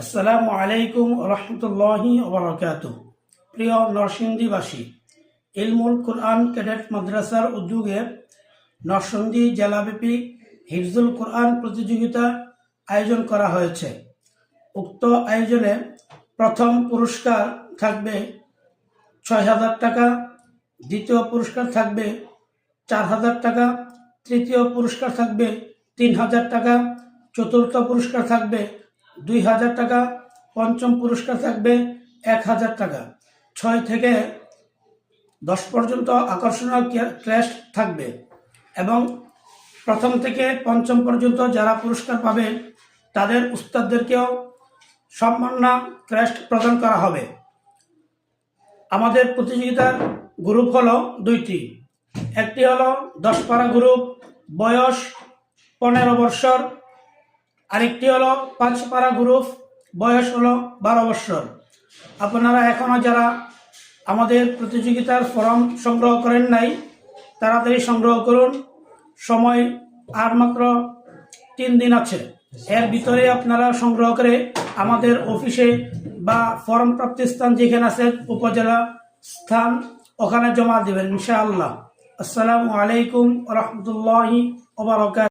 আসসালামু আলাইকুম রহমতুল্লাহি ওবরাকাতুহ। প্রিয় নরসিংদীবাসী, ইলমুল কুরআন ক্যাডেট মাদ্রাসার উদ্যোগে নরসিংদী জেলাব্যাপী হিফজুল কুরআন প্রতিযোগিতা আয়োজন করা হয়েছে। উক্ত আয়োজনে প্রথম পুরস্কার থাকবে ৬,০০০ টাকা, দ্বিতীয় পুরস্কার থাকবে ৪,০০০ টাকা, তৃতীয় পুরস্কার থাকবে ৩,০০০ টাকা, চতুর্থ পুরস্কার থাকবে ২,০০০ টাকা, পঞ্চম পুরস্কার থাকবে ১,০০০ টাকা। ৬ থেকে ১০ পর্যন্ত আকর্ষণীয় ক্রেস্ট থাকবে এবং প্রথম থেকে পঞ্চম পর্যন্ত যারা পুরস্কার পাবে তাদের উস্তাদদেরকেও সম্মাননা ক্রেস্ট প্রদান করা হবে। আমাদের প্রতিযোগিতার গ্রুপ হলো দুইটি। একটি হলো ১০ পারা গ্রুপ, বয়স ১৫ বৎসর। আরেকটি হলো ৫ পারা গ্রুপ, বয়স হলো ১২ বৎসর। আপনারা এখনও যারা আমাদের প্রতিযোগিতার ফর্ম সংগ্রহ করেন নাই, তাড়াতাড়ি সংগ্রহ করুন। সময় আর মাত্র ৩ দিন আছে। এর ভিতরে আপনারা সংগ্রহ করে আমাদের অফিসে বা ফর্ম প্রাপ্তির স্থান যেখানে আছে উপজেলা স্থান, ওখানে জমা দেবেন ইনশাআল্লাহ। আসসালামু আলাইকুম রহমতুল্লাহি ওয়া বারাকাতুহু।